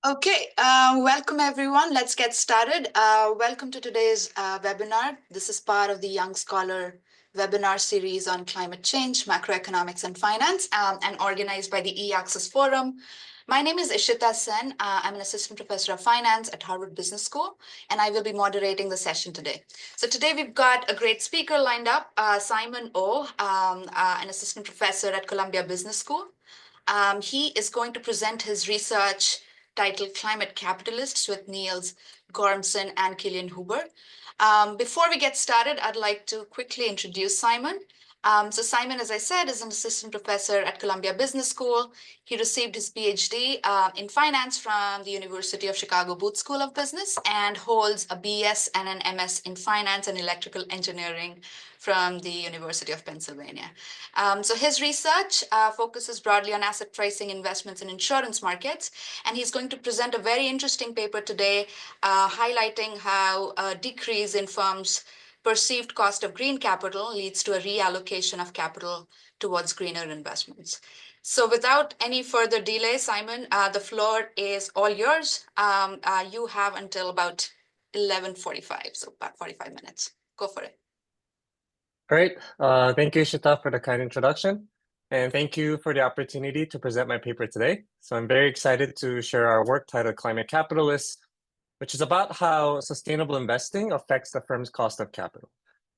Okay, welcome everyone. Let's get started. Welcome to today's webinar. This is part of the Young Scholar webinar series on climate change, macroeconomics, and finance, and organized by the E-Access Forum. My name is Ishita Sen. I'm an assistant professor of finance at Harvard Business School, and I will be moderating the session today. So today we've got a great speaker lined up, Simon Oh, an assistant professor at Columbia Business School. He is going to present his research titled Climate Capitalists with Niels Gormsen and Killian Huber. Before we get started, I'd like to quickly introduce Simon. So Simon, as I said, is an assistant professor at Columbia Business School. He received his PhD in finance from the University of Chicago Booth School of Business and holds a BS and an MS in finance and electrical engineering from the University of Pennsylvania. So his research focuses broadly on asset pricing, investments, and insurance markets. And he's going to present a very interesting paper today highlighting how a decrease in firms' perceived cost of green capital leads to a reallocation of capital towards greener investments. So without any further delay, Simon, the floor is all yours. You have until about 11:45, so about 45 minutes. Go for it. All right. Thank you, Ishita, for the kind introduction. And thank you for the opportunity to present my paper today. So I'm very excited to share our work titled Climate Capitalists, which is about how sustainable investing affects the firm's cost of capital.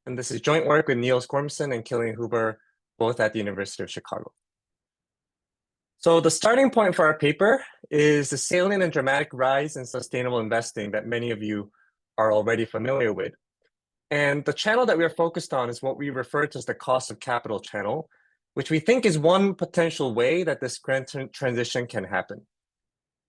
And this is joint work with Niels Gormsen and Killian Huber, both at the University of Chicago. So the starting point for our paper is the salient and dramatic rise in sustainable investing that many of you are already familiar with. And the channel that we are focused on is what we refer to as the cost of capital channel, which we think is one potential way that this grand transition can happen.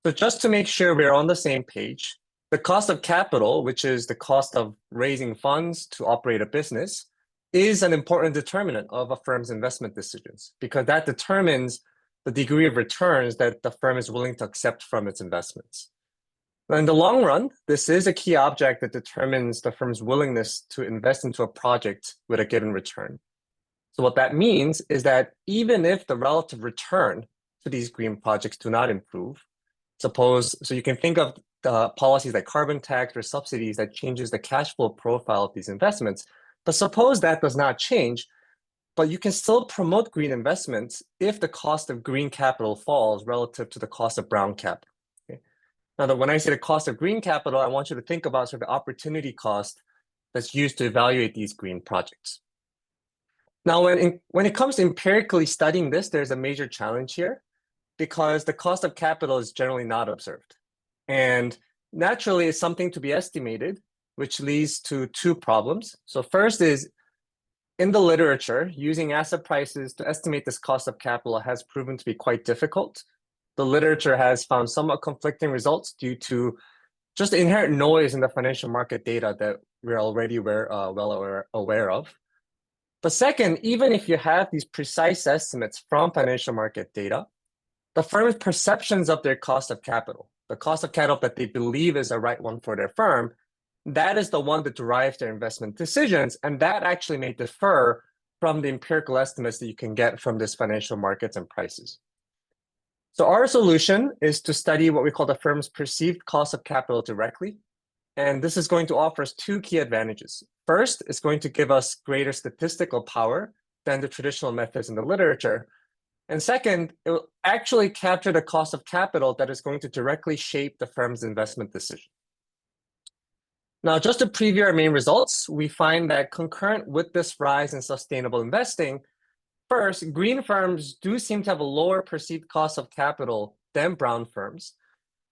So just to make sure we're on the same page, the cost of capital, which is the cost of raising funds to operate a business, is an important determinant of a firm's investment decisions because that determines the degree of returns that the firm is willing to accept from its investments. In the long run, this is a key object that determines the firm's willingness to invest into a project with a given return. So what that means is that even if the relative return to these green projects do not improve, so you can think of the policies like carbon tax or subsidies that changes the cash flow profile of these investments, but suppose that does not change, but you can still promote green investments if the cost of green capital falls relative to the cost of brown capital. Now, that when I say the cost of green capital, I want you to think about sort of the opportunity cost that's used to evaluate these green projects. Now, when it comes to empirically studying this, there's a major challenge here because the cost of capital is generally not observed. And naturally, it's something to be estimated, which leads to two problems. So first is, in the literature, using asset prices to estimate this cost of capital has proven to be quite difficult. The literature has found somewhat conflicting results due to just the inherent noise in the financial market data that we're already well aware of. But second, even if you have these precise estimates from financial market data, the firm's perceptions of their cost of capital, the cost of capital that they believe is the right one for their firm, that is the one that drives their investment decisions. And that actually may differ from the empirical estimates that you can get from this financial markets and prices. So our solution is to study what we call the firm's perceived cost of capital directly. And this is going to offer us two key advantages. First, it's going to give us greater statistical power than the traditional methods in the literature. And second, it will actually capture the cost of capital that is going to directly shape the firm's investment decision. Now, just to preview our main results, we find that concurrent with this rise in sustainable investing, first, green firms do seem to have a lower perceived cost of capital than brown firms.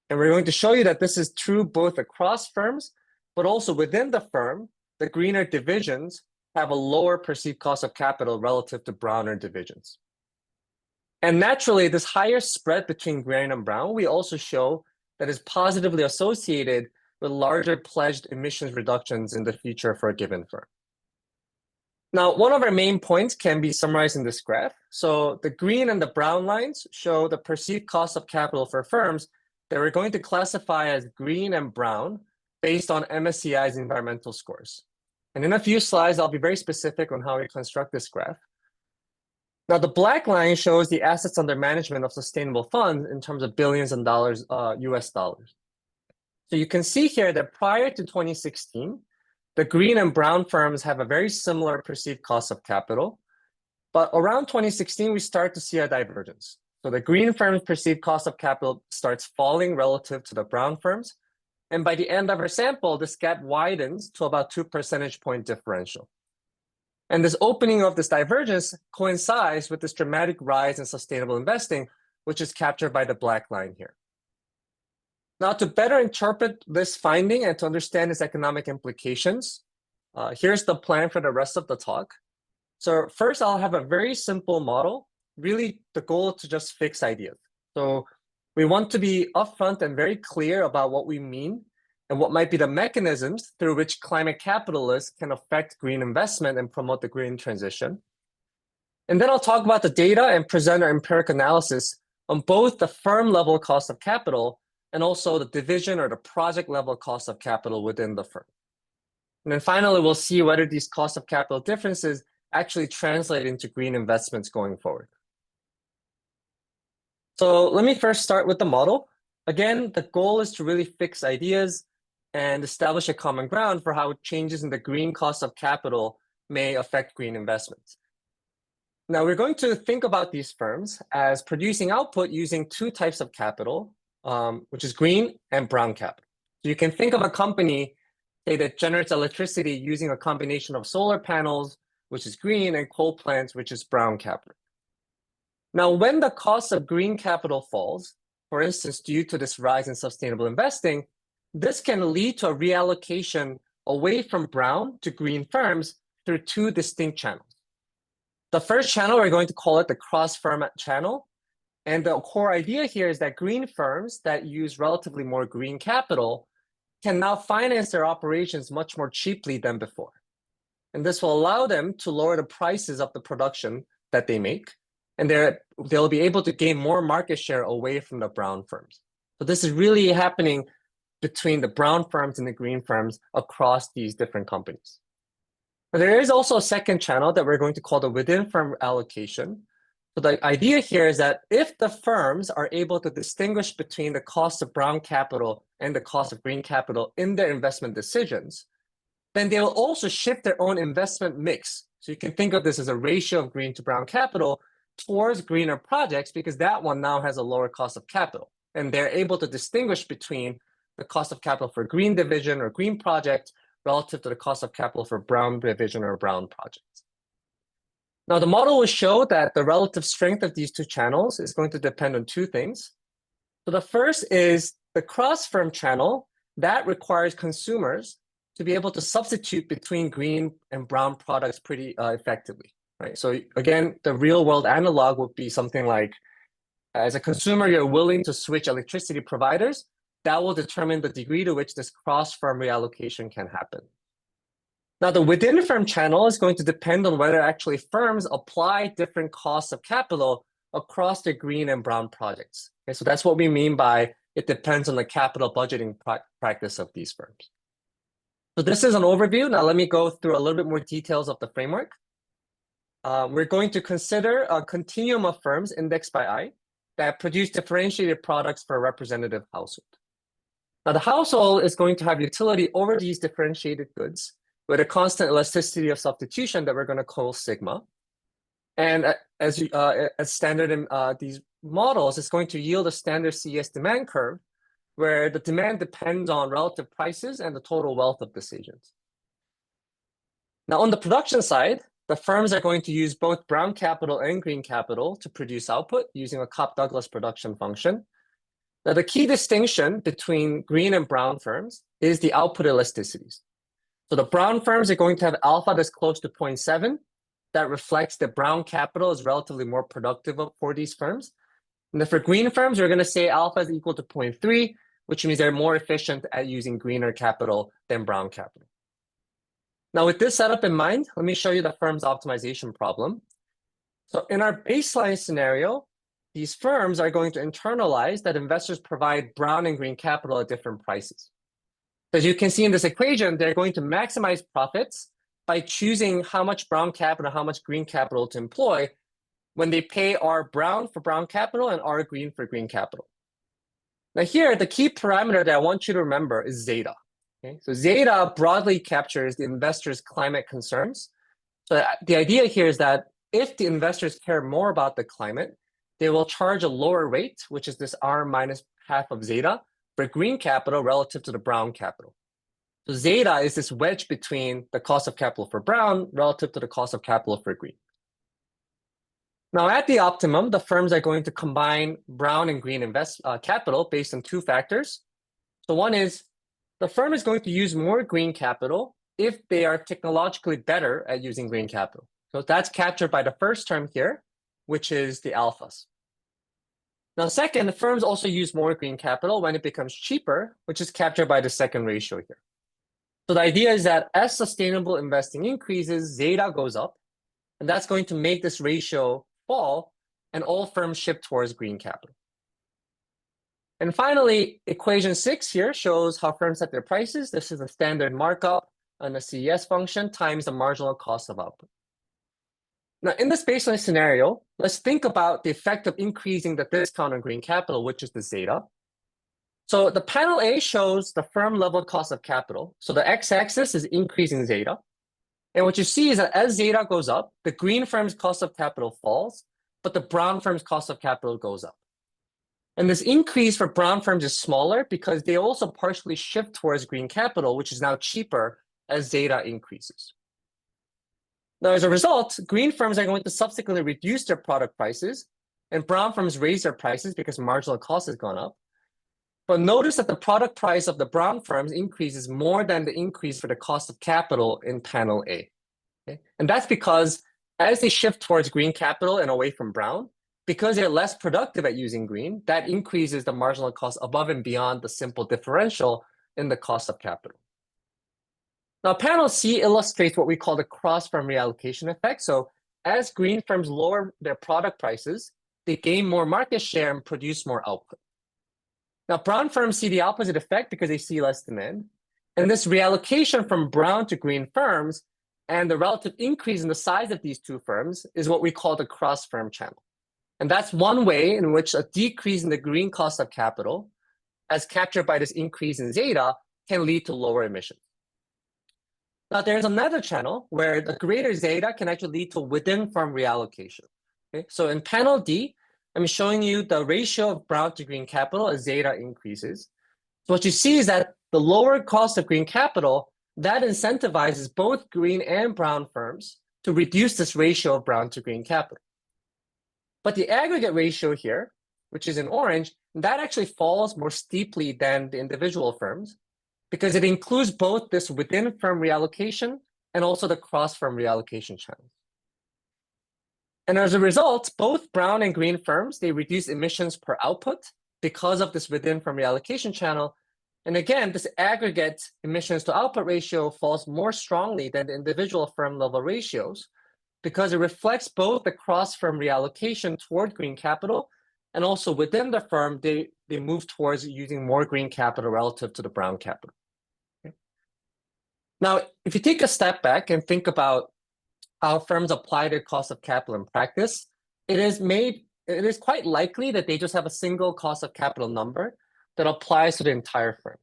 And we're going to show you that this is true both across firms, but also within the firm, the greener divisions have a lower perceived cost of capital relative to browner divisions. And naturally, this higher spread between green and brown, we also show that is positively associated with larger pledged emissions reductions in the future for a given firm. Now, one of our main points can be summarized in this graph. So the green and the brown lines show the perceived cost of capital for firms that we're going to classify as green and brown based on MSCI's environmental scores. And in a few slides, I'll be very specific on how we construct this graph. Now, the black line shows the assets under management of sustainable funds in terms of billions of dollars, US dollars. So you can see here that prior to 2016, the green and brown firms have a very similar perceived cost of capital. But around 2016, we start to see a divergence. So the green firms' perceived cost of capital starts falling relative to the brown firms. And by the end of our sample, this gap widens to about 2 percentage point differential. And this opening of this divergence coincides with this dramatic rise in sustainable investing, which is captured by the black line here. Now, to better interpret this finding and to understand its economic implications, here's the plan for the rest of the talk. So first, I'll have a very simple model. Really, the goal is to just fix ideas. So we want to be upfront and very clear about what we mean and what might be the mechanisms through which climate capitalists can affect green investment and promote the green transition. And then I'll talk about the data and present our empirical analysis on both the firm level cost of capital and also the division or the project level cost of capital within the firm. And then finally, we'll see whether these cost of capital differences actually translate into green investments going forward. So let me first start with the model. Again, the goal is to really fix ideas and establish a common ground for how changes in the green cost of capital may affect green investments. Now, we're going to think about these firms as producing output using two types of capital, which is green and brown capital. So you can think of a company, say, that generates electricity using a combination of solar panels, which is green, and coal plants, which is brown capital. Now, when the cost of green capital falls, for instance, due to this rise in sustainable investing, this can lead to a reallocation away from brown to green firms through two distinct channels. The first channel, we're going to call it the cross-firm channel. And the core idea here is that green firms that use relatively more green capital can now finance their operations much more cheaply than before. And this will allow them to lower the prices of the production that they make. And they'll be able to gain more market share away from the brown firms. So this is really happening between the brown firms and the green firms across these different companies. But there is also a second channel that we're going to call the within firm allocation. So the idea here is that if the firms are able to distinguish between the cost of brown capital and the cost of green capital in their investment decisions, then they will also shift their own investment mix. So you can think of this as a ratio of green to brown capital towards greener projects because that one now has a lower cost of capital. And they're able to distinguish between the cost of capital for green division or green project relative to the cost of capital for brown division or brown projects. Now, the model will show that the relative strength of these two channels is going to depend on two things. So the first is the cross-firm channel that requires consumers to be able to substitute between green and brown products pretty effectively, right? So again, the real world analog would be something like, as a consumer, you're willing to switch electricity providers. That will determine the degree to which this cross-firm reallocation can happen. Now, the within firm channel is going to depend on whether actually firms apply different costs of capital across their green and brown projects. Okay, so that's what we mean by it depends on the capital budgeting practice of these firms. So this is an overview. Now let me go through a little bit more details of the framework. We're going to consider a continuum of firms indexed by I that produce differentiated products for a representative household. Now the household is going to have utility over these differentiated goods with a constant elasticity of substitution that we're going to call sigma. And as standard in these models, it's going to yield a standard CES demand curve where the demand depends on relative prices and the total wealth of decisions. Now, on the production side, the firms are going to use both brown capital and green capital to produce output using a Cobb-Douglas production function. Now, the key distinction between green and brown firms is the output elasticities. So the brown firms are going to have alpha that's close to 0.7. That reflects that brown capital is relatively more productive for these firms. And then for green firms, we're going to say alpha is equal to 0.3, which means they're more efficient at using greener capital than brown capital. Now, with this setup in mind, let me show you the firm's optimization problem. So in our baseline scenario, these firms are going to internalize that investors provide brown and green capital at different prices. As you can see in this equation, they're going to maximize profits by choosing how much brown capital, how much green capital to employ, when they pay R brown for brown capital and R green for green capital. Now here, the key parameter that I want you to remember is zeta. Okay? So zeta broadly captures the investor's climate concerns. So the idea here is that if the investors care more about the climate, they will charge a lower rate, which is this R minus half of zeta, for green capital relative to the brown capital. So zeta is this wedge between the cost of capital for brown relative to the cost of capital for green. Now, at the optimum, the firms are going to combine brown and green capital based on two factors. So one is the firm is going to use more green capital if they are technologically better at using green capital. So that's captured by the first term here, which is the alphas. Now, second, the firms also use more green capital when it becomes cheaper, which is captured by the second ratio here. So the idea is that as sustainable investing increases, zeta goes up, and that's going to make this ratio fall, and all firms shift towards green capital. And finally, equation 6 here shows how firms set their prices. This is a standard markup on the CES function times the marginal cost of output. Now, in this baseline scenario, let's think about the effect of increasing the discount on green capital, which is the zeta. So the panel A shows the firm level cost of capital. So the x-axis is increasing zeta. And what you see is that as zeta goes up, the green firm's cost of capital falls, but the brown firm's cost of capital goes up. And this increase for brown firms is smaller because they also partially shift towards green capital, which is now cheaper as zeta increases. Now, as a result, green firms are going to subsequently reduce their product prices, and brown firms raise their prices because marginal cost has gone up. But notice that the product price of the brown firms increases more than the increase for the cost of capital in panel A. Okay? And that's because as they shift towards green capital and away from brown, because they're less productive at using green, that increases the marginal cost above and beyond the simple differential in the cost of capital. Now, panel C illustrates what we call the cross-firm reallocation effect. So as green firms lower their product prices, they gain more market share and produce more output. Now, brown firms see the opposite effect because they see less demand. And this reallocation from brown to green firms and the relative increase in the size of these two firms is what we call the cross-firm channel. And that's one way in which a decrease in the green cost of capital, as captured by this increase in zeta, can lead to lower emissions. Now, there's another channel where the greater zeta can actually lead to within-firm reallocation. Okay? So in panel D, I'm showing you the ratio of brown to green capital as zeta increases. So what you see is that the lower cost of green capital, that incentivizes both green and brown firms to reduce this ratio of brown to green capital. But the aggregate ratio here, which is in orange, that actually falls more steeply than the individual firms because it includes both this within-firm reallocation and also the cross-firm reallocation channels. And as a result, both brown and green firms, they reduce emissions per output because of this within-firm reallocation channel. And again, this aggregate emissions to output ratio falls more strongly than the individual firm level ratios because it reflects both the cross-firm reallocation toward green capital and also within the firm, they move towards using more green capital relative to the brown capital. Okay. Now, if you take a step back and think about how firms apply their cost of capital in practice, it is quite likely that they just have a single cost of capital number that applies to the entire firm.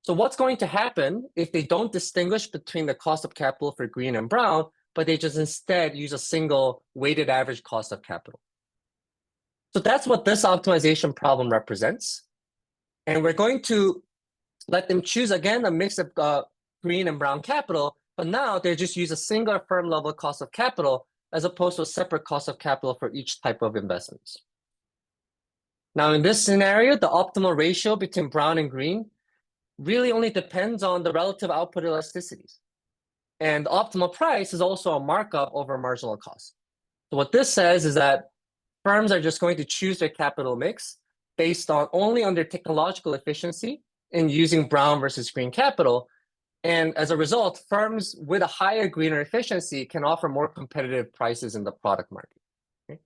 So what's going to happen if they don't distinguish between the cost of capital for green and brown, but they just instead use a single weighted average cost of capital? So that's what this optimization problem represents. And we're going to let them choose, again, a mix of green and brown capital, but now they just use a single firm level cost of capital as opposed to a separate cost of capital for each type of investments. Now, in this scenario, the optimal ratio between brown and green really only depends on the relative output elasticities. And the optimal price is also a markup over marginal cost. So what this says is that firms are just going to choose their capital mix based on only on their technological efficiency in using brown versus green capital. And as a result, firms with a higher greener efficiency can offer more competitive prices in the product market. Okay?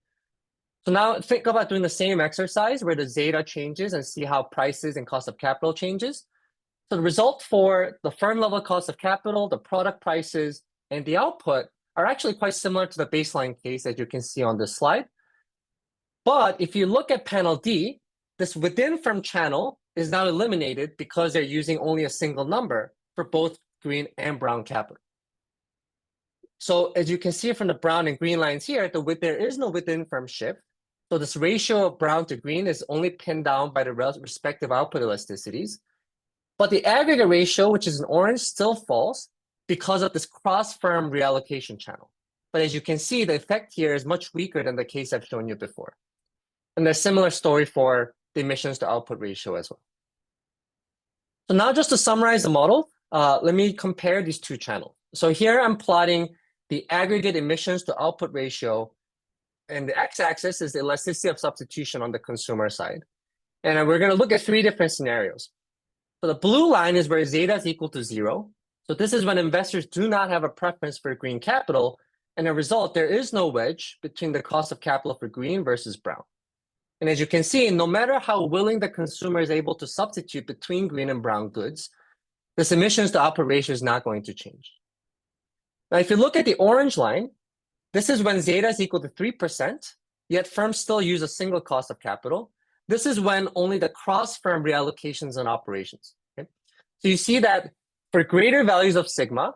So now think about doing the same exercise where the zeta changes and see how prices and cost of capital changes. So the result for the firm level cost of capital, the product prices, and the output are actually quite similar to the baseline case that you can see on this slide. But if you look at panel D, this within firm channel is now eliminated because they're using only a single number for both green and brown capital. So as you can see from the brown and green lines here, there is no within firm shift. So this ratio of brown to green is only pinned down by the respective output elasticities. But the aggregate ratio, which is in orange, still falls because of this cross-firm reallocation channel. But as you can see, the effect here is much weaker than the case I've shown you before. And there's a similar story for the emissions to output ratio as well. So now just to summarize the model, let me compare these two channels. So here I'm plotting the aggregate emissions to output ratio, and the x-axis is the elasticity of substitution on the consumer side. And we're going to look at three different scenarios. So the blue line is where zeta is equal to 0. So this is when investors do not have a preference for green capital, and as a result, there is no wedge between the cost of capital for green versus brown. And as you can see, no matter how willing the consumer is able to substitute between green and brown goods, this emissions to output ratio is not going to change. Now, if you look at the orange line, this is when zeta is equal to 3%, yet firms still use a single cost of capital. This is when only the cross-firm reallocations and operations. Okay? So you see that for greater values of sigma,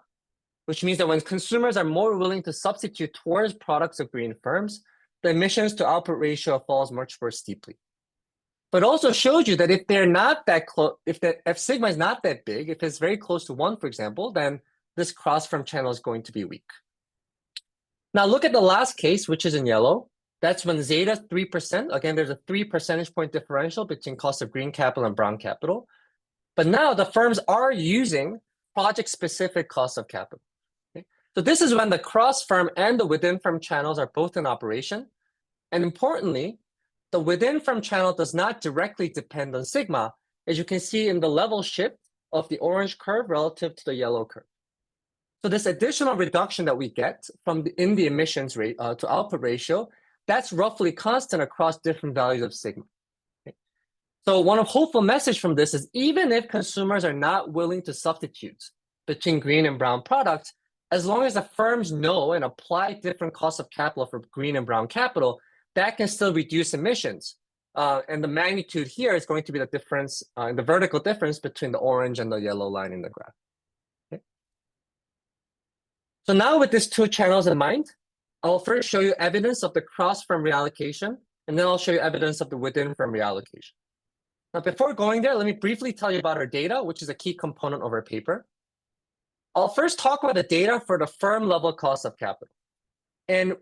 which means that when consumers are more willing to substitute towards products of green firms, the emissions to output ratio falls much more steeply. But also shows you that if they're not that close, if sigma is not that big, if it's very close to 1, for example, then this cross-firm channel is going to be weak. Now look at the last case, which is in yellow. That's when zeta is 3%. Again, there's a 3 percentage point differential between cost of green capital and brown capital. But now the firms are using project-specific cost of capital. Okay? So this is when the cross-firm and the within-firm channels are both in operation. And importantly, the within-firm channel does not directly depend on sigma, as you can see in the level shift of the orange curve relative to the yellow curve. So this additional reduction that we get in the emissions rate to output ratio, that's roughly constant across different values of sigma. Okay? So one hopeful message from this is even if consumers are not willing to substitute between green and brown products, as long as the firms know and apply different costs of capital for green and brown capital, that can still reduce emissions. And the magnitude here is going to be the difference, the vertical difference between the orange and the yellow line in the graph. Okay? So now with these two channels in mind, I'll first show you evidence of the cross-firm reallocation, and then I'll show you evidence of the within-firm reallocation. Now, before going there, let me briefly tell you about our data, which is a key component of our paper. I'll first talk about the data for the firm-level cost of capital. And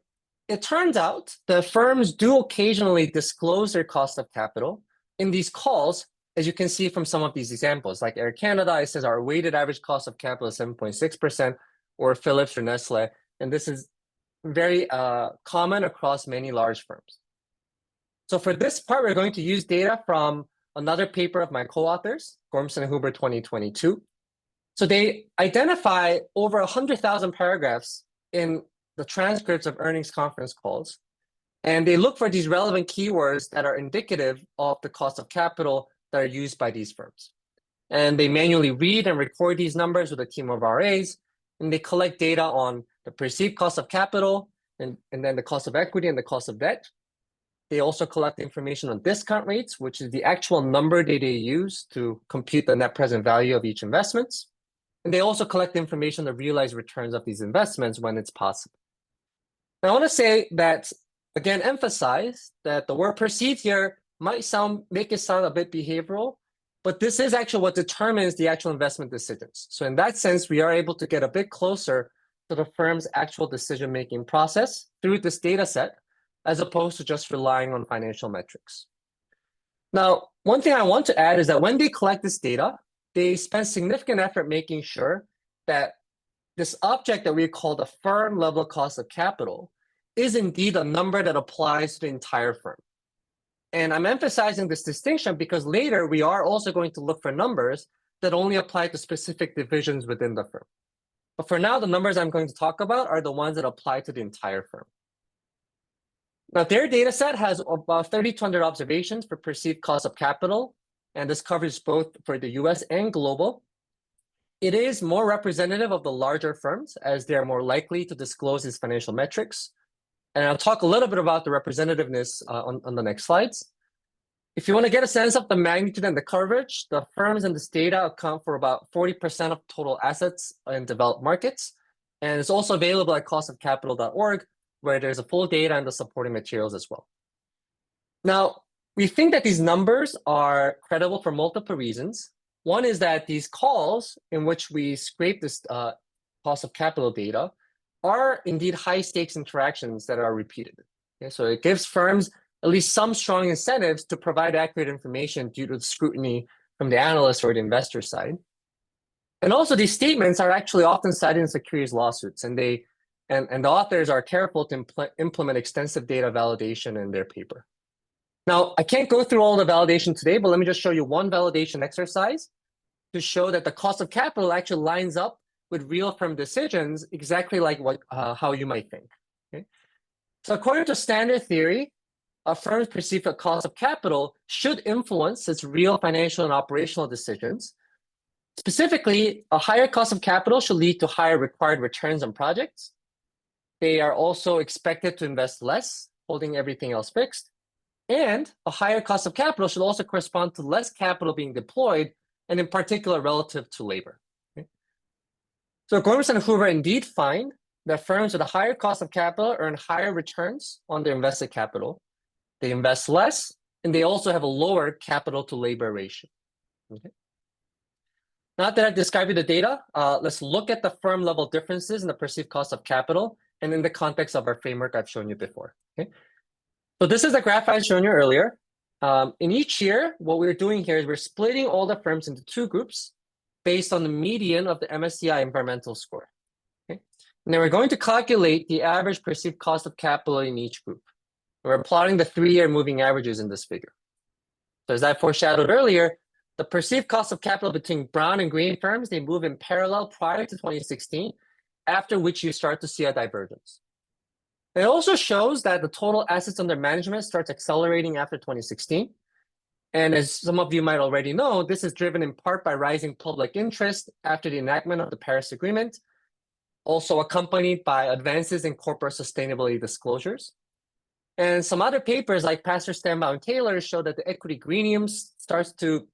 it turns out that firms do occasionally disclose their cost of capital in these calls, as you can see from some of these examples. Like Air Canada, it says our weighted average cost of capital is 7.6%, or Philips or Nestle, and this is very common across many large firms. So for this part, we're going to use data from another paper of my co-authors, Gormson and Huber 2022. So they identify over 100,000 paragraphs in the transcripts of earnings conference calls, and they look for these relevant keywords that are indicative of the cost of capital that are used by these firms. And they manually read and record these numbers with a team of RAs, and they collect data on the perceived cost of capital, and then the cost of equity and the cost of debt. They also collect information on discount rates, which is the actual number that they use to compute the net present value of each investment. And they also collect information on the realized returns of these investments when it's possible. Now, I want to say that, again, emphasize that the word perceived here might make it sound a bit behavioral, but this is actually what determines the actual investment decisions. So in that sense, we are able to get a bit closer to the firm's actual decision-making process through this data set, as opposed to just relying on financial metrics. Now, one thing I want to add is that when they collect this data, they spend significant effort making sure that this object that we call the firm level cost of capital is indeed a number that applies to the entire firm. And I'm emphasizing this distinction because later we are also going to look for numbers that only apply to specific divisions within the firm. But for now, the numbers I'm going to talk about are the ones that apply to the entire firm. Now, their data set has about 3,200 observations for perceived cost of capital, and this covers both for the US and global. It is more representative of the larger firms as they are more likely to disclose these financial metrics. And I'll talk a little bit about the representativeness on the next slides. If you want to get a sense of the magnitude and the coverage, the firms in this data account for about 40% of total assets in developed markets. And it's also available at costofcapital.org, where there's a full data and the supporting materials as well. Now, we think that these numbers are credible for multiple reasons. One is that these calls in which we scrape this cost of capital data are indeed high stakes interactions that are repeated. Okay, so it gives firms at least some strong incentives to provide accurate information due to the scrutiny from the analyst or the investor side. And also these statements are actually often cited in securities lawsuits, and the authors are careful to implement extensive data validation in their paper. Now, I can't go through all the validation today, but let me just show you one validation exercise to show that the cost of capital actually lines up with real firm decisions, exactly like how you might think. Okay? So according to standard theory, a firm's perceived cost of capital should influence its real financial and operational decisions. Specifically, a higher cost of capital should lead to higher required returns on projects. They are also expected to invest less, holding everything else fixed. And a higher cost of capital should also correspond to less capital being deployed, and in particular relative to labor. Okay? So Gormans and Hoover indeed find that firms with a higher cost of capital earn higher returns on their invested capital. They invest less, and they also have a lower capital to labor ratio. Okay? Now that I've described you the data, let's look at the firm level differences in the perceived cost of capital and in the context of our framework I've shown you before. Okay? So this is the graph I showed you earlier. In each year, what we're doing here is we're splitting all the firms into two groups based on the median of the MSCI environmental score. Okay? And then we're going to calculate the average perceived cost of capital in each group. We're plotting the 3-year moving averages in this figure. So as I foreshadowed earlier, the perceived cost of capital between brown and green firms, they move in parallel prior to 2016, after which you start to see a divergence. It also shows that the total assets under management starts accelerating after 2016. And as some of you might already know, this is driven in part by rising public interest after the enactment of the Paris Agreement, also accompanied by advances in corporate sustainability disclosures. And some other papers like Pastor Stanbaugh and Taylor show that the equity greenium starts to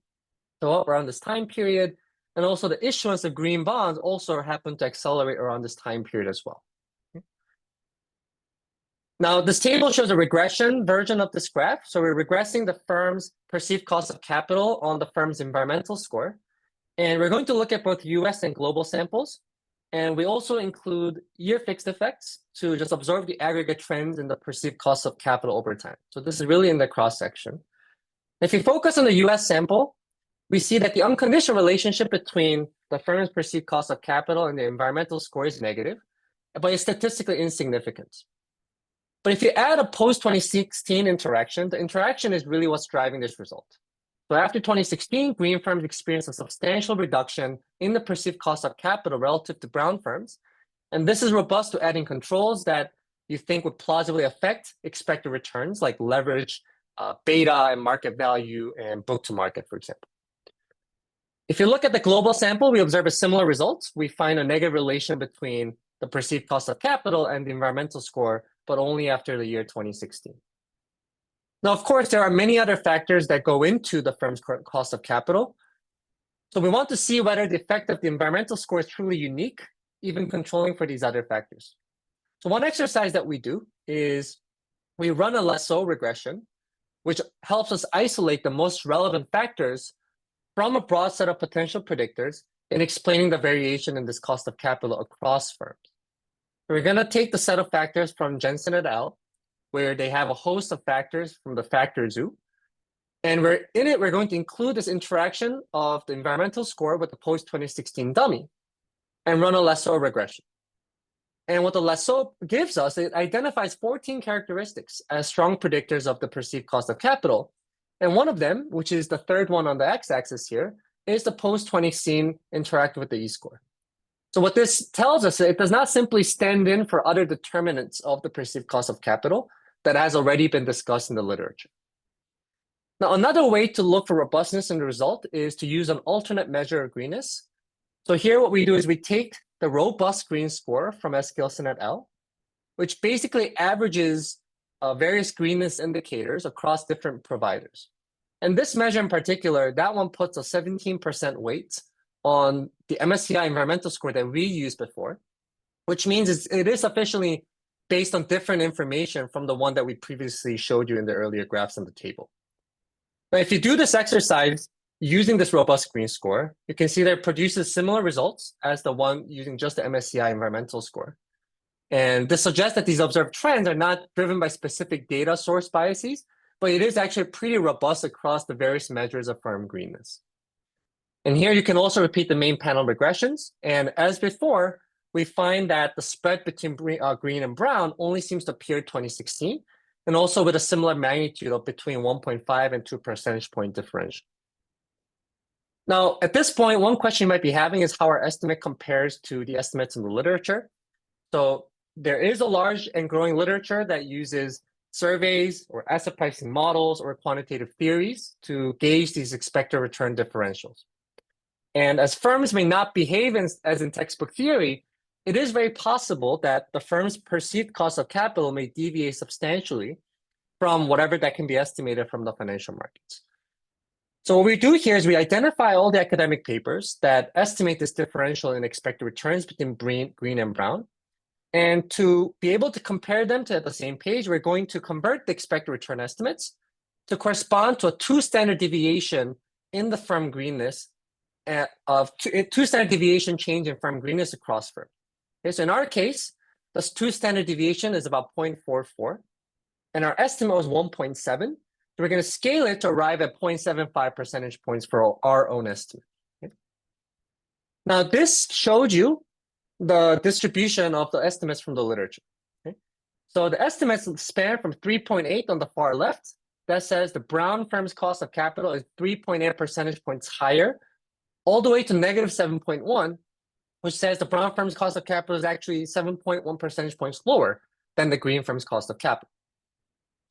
go up around this time period. And also the issuance of green bonds also happen to accelerate around this time period as well. Now, this table shows a regression version of this graph. So we're regressing the firm's perceived cost of capital on the firm's environmental score. And we're going to look at both US and global samples. And we also include year fixed effects to just observe the aggregate trends in the perceived cost of capital over time. So this is really in the cross section. If you focus on the US sample, we see that the unconditional relationship between the firm's perceived cost of capital and the environmental score is negative, but it's statistically insignificant. But if you add a post-2016 interaction, the interaction is really what's driving this result. So after 2016, green firms experienced a substantial reduction in the perceived cost of capital relative to brown firms. And this is robust to adding controls that you think would plausibly affect expected returns like leverage, beta, and market value, and book to market, for example. If you look at the global sample, we observe a similar result. We find a negative relation between the perceived cost of capital and the environmental score, but only after the year 2016. Now, of course, there are many other factors that go into the firm's cost of capital. So we want to see whether the effect of the environmental score is truly unique, even controlling for these other factors. So one exercise that we do is we run a lasso regression, which helps us isolate the most relevant factors from a broad set of potential predictors in explaining the variation in this cost of capital across firms. We're going to take the set of factors from Jensen et al., where they have a host of factors from the factor zoo. And we're going to include this interaction of the environmental score with the post-2016 dummy and run a lasso regression. And what the lasso gives us, it identifies 14 characteristics as strong predictors of the perceived cost of capital. And one of them, which is the third one on the x-axis here, is the post-2016 interact with the e-score. So what this tells us, it does not simply stand in for other determinants of the perceived cost of capital that has already been discussed in the literature. Now, another way to look for robustness in the result is to use an alternate measure of greenness. So here what we do is we take the robust green score from Eskilsson et al., which basically averages various greenness indicators across different providers. And this measure in particular, that one puts a 17% weight on the MSCI environmental score that we used before, which means it is officially based on different information from the one that we previously showed you in the earlier graphs on the table. Now, if you do this exercise using this robust green score, you can see that it produces similar results as the one using just the MSCI environmental score. And this suggests that these observed trends are not driven by specific data source biases, but it is actually pretty robust across the various measures of firm greenness. And here you can also repeat the main panel regressions. And as before, we find that the spread between green and brown only seems to appear in 2016, and also with a similar magnitude of between 1.5 and 2 percentage point differential. Now, at this point, one question you might be having is how our estimate compares to the estimates in the literature. So there is a large and growing literature that uses surveys or asset pricing models or quantitative theories to gauge these expected return differentials. And as firms may not behave as in textbook theory, it is very possible that the firm's perceived cost of capital may deviate substantially from whatever that can be estimated from the financial markets. So what we do here is we identify all the academic papers that estimate this differential in expected returns between green and brown. And to be able to compare them to the same page, we're going to convert the expected return estimates to correspond to a 2 standard deviation in the firm greenness of two standard deviation change in firm greenness across firms. Okay, so in our case, this 2 standard deviation is about 0.44, and our estimate was 1.7. So we're going to scale it to arrive at 0.75 percentage points for our own estimate. Okay? Now, this showed you the distribution of the estimates from the literature. Okay? So the estimates span from 3.8 on the far left. That says the brown firm's cost of capital is 3.8 percentage points higher, all the way to negative 7.1, which says the brown firm's cost of capital is actually 7.1 percentage points lower than the green firm's cost of capital.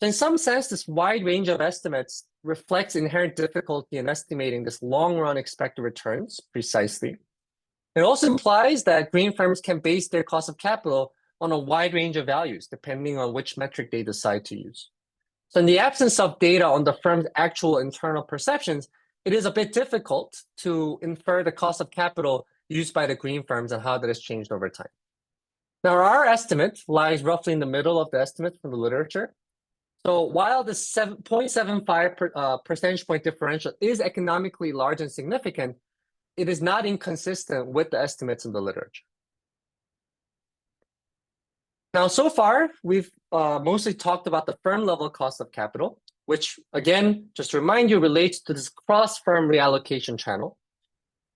So in some sense, this wide range of estimates reflects inherent difficulty in estimating this long-run expected returns precisely. It also implies that green firms can base their cost of capital on a wide range of values, depending on which metric they decide to use. So in the absence of data on the firm's actual internal perceptions, it is a bit difficult to infer the cost of capital used by the green firms and how that has changed over time. Now, our estimate lies roughly in the middle of the estimates from the literature. So while the 0.75 percentage point differential is economically large and significant, it is not inconsistent with the estimates in the literature. Now, so far, we've mostly talked about the firm level cost of capital, which, again, just to remind you, relates to this cross-firm reallocation channel.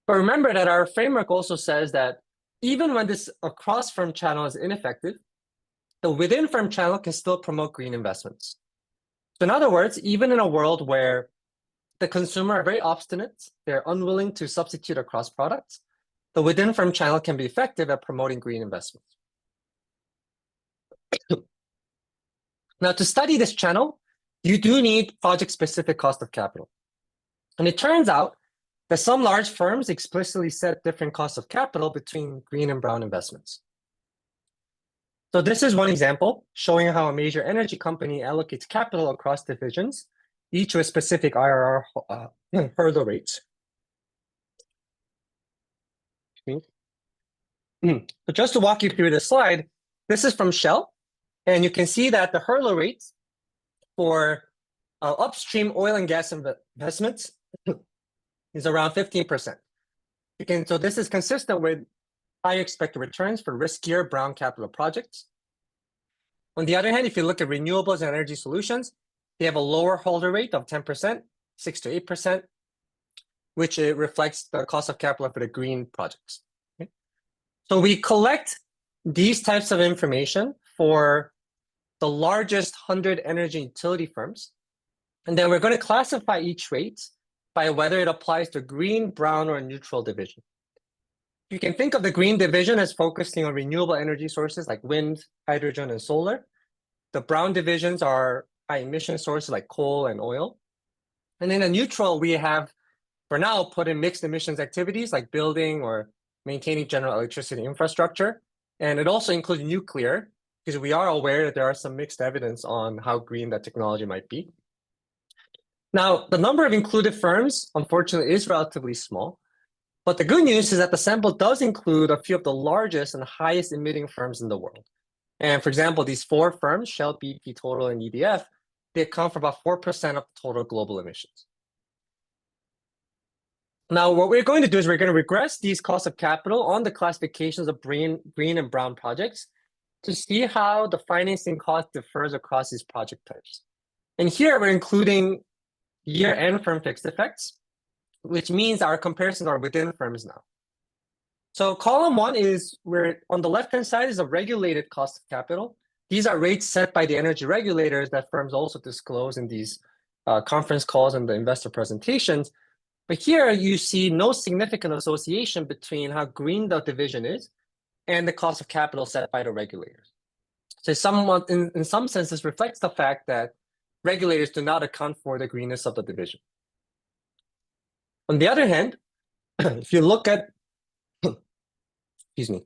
But remember that our framework also says that even when this cross-firm channel is ineffective, the within-firm channel can still promote green investments. So in other words, even in a world where the consumer are very obstinate, they're unwilling to substitute across products, the within-firm channel can be effective at promoting green investments. Now, to study this channel, you do need project-specific cost of capital. And it turns out that some large firms explicitly set different costs of capital between green and brown investments. So this is one example showing how a major energy company allocates capital across divisions, each with specific IRR hurdle rates. So just to walk you through this slide, this is from Shell, and you can see that the hurdle rates for upstream oil and gas investments is around 15%. So this is consistent with higher expected returns for riskier brown capital projects. On the other hand, if you look at renewables and energy solutions, they have a lower hurdle rate of 10%, 6 to 8%, which reflects the cost of capital for the green projects. Okay? So we collect these types of information for the largest 100 energy utility firms, and then we're going to classify each rate by whether it applies to green, brown, or neutral division. You can think of the green division as focusing on renewable energy sources like wind, hydrogen, and solar. The brown divisions are high emission sources like coal and oil. And in a neutral, we have, for now, put in mixed emissions activities like building or maintaining general electricity infrastructure. And it also includes nuclear, because we are aware that there are some mixed evidence on how green that technology might be. Now, the number of included firms, unfortunately, is relatively small. But the good news is that the sample does include a few of the largest and highest emitting firms in the world. And for example, these 4 firms, Shell, BP, Total, and EDF, they account for about 4% of total global emissions. Now, what we're going to do is we're going to regress these costs of capital on the classifications of green and brown projects to see how the financing cost differs across these project types. And here we're including year-end firm fixed effects, which means our comparisons are within firms now. So column 1 is where on the left-hand side is a regulated cost of capital. These are rates set by the energy regulators that firms also disclose in these conference calls and the investor presentations. But here you see no significant association between how green the division is and the cost of capital set by the regulators. So somewhat, in some sense, this reflects the fact that regulators do not account for the greenness of the division. On the other hand, if you look at, excuse me,